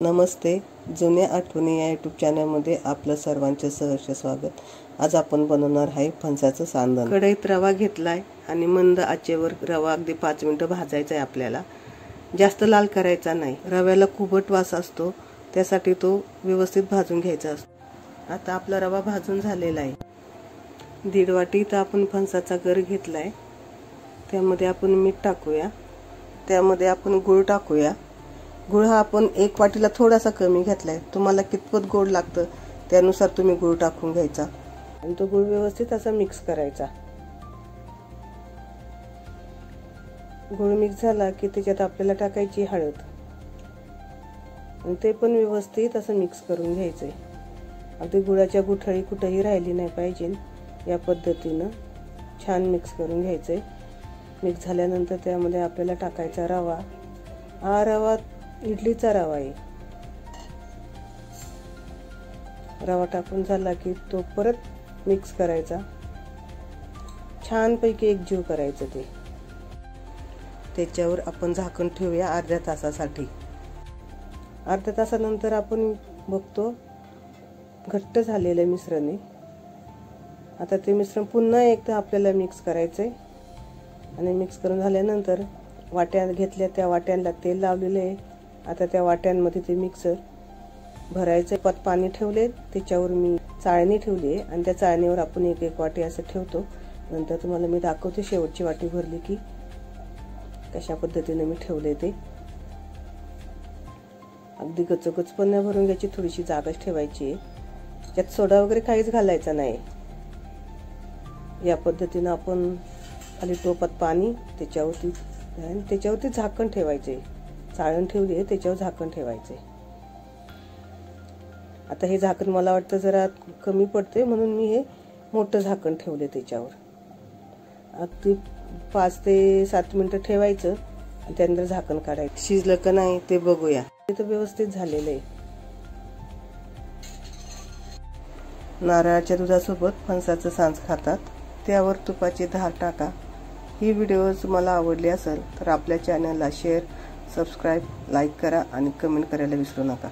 नमस्ते. जुन्या आठवणी या यूट्यूब चॅनलमध्ये आपलं सर्वांचे सहर्ष स्वागत. आज आपण बनवणार आहे फणसाचं सांधण. कढईत रवा घेतलाय आणि मंद आचेवर रवा अगदी 5 मिनिटं भाजायचा आहे. आपल्याला जास्त लाल करायचा नाही. रव्याला खूपट वास असतो, त्यासाठी तो व्यवस्थित भाजून घ्यायचा असतो. आता आपला रवा भाजून झालेला आहे. 1.5 वाटी तर आपण फणसाचा गर घेतलाय. त्यामध्ये आपण मीठ टाकूया. त्यामध्ये आपण गूळ टाकूया. गूळ हा आपण 1 वाटीला थोडासा कमी घेतलाय. तुम्हाला कितपत गोड लागतं त्यानुसार तुम्ही गूळ टाकून घ्यायचा आणि तो गूळ व्यवस्थित असा मिक्स करायचा. गूळ मिक्स झाला की त्याच्यात आपल्याला टाकायची हळद आणि ते पण व्यवस्थित असं मिक्स करून घ्यायचंय. अगदी गुळाच्या गुठळी कुठेही राहिली नाही पाहिजे. या पद्धतीनं छान मिक्स करून घ्यायचंय. मिक्स झाल्यानंतर त्यामध्ये आपल्याला टाकायचा रवा. हा रवा इडलीचा रवा आहे. रवा टाकून झाला की तो परत मिक्स करायचा. छानपैकी एकजीव करायचं ते. त्याच्यावर आपण झाकण ठेवूया अर्ध्या तासासाठी. अर्ध्या तासानंतर आपण बघतो घट्ट झालेलं मिश्रण आहे. आता ते मिश्रण पुन्हा एकदा आपल्याला मिक्स करायचंय आणि मिक्स करून झाल्यानंतर वाट्या घेतल्या, त्या वाट्यांना तेल लावलेलं आहे. आता त्या वाट्यांमध्ये ते मिक्सर भरायचं. पत पाणी ठेवले, त्याच्यावर मी चाळणी ठेवली आहे आणि त्या चाळणीवर आपण एक वाटी असं ठेवतो. नंतर तुम्हाला मी दाखवते शेवटची वाटी भरली की कशा पद्धतीने मी ठेवले ते. अगदी गचगच पण नाही भरून घ्यायची, थोडीशी जागाच ठेवायची आहे. त्यात सोडा वगैरे काहीच घालायचा नाही. या पद्धतीनं आपण खाली टोपात पाणी, त्याच्यावरती झाकण ठेवायचे. चाळण ठेवली आहे, त्याच्यावर झाकण ठेवायचे. आता हे झाकण मला वाटतं जरा कमी पडते म्हणून मी हे मोठं झाकण ठेवले त्याच्यावर. अगदी 5 ते 7 मिनिटं ठेवायचं आणि त्यानंतर झाकण काढायचं. शिजलं का नाही ते बघूया. ते तर व्यवस्थित झालेलं आहे. नारळाच्या दुधासोबत फणसाचं सांज खातात. त्यावर तुपाची धार टाका. ही व्हिडिओ तुम्हाला आवडली असेल तर आपल्या चॅनलला शेअर, सबस्क्राईब, लाईक करा आणि कमेंट करायला विसरू नका.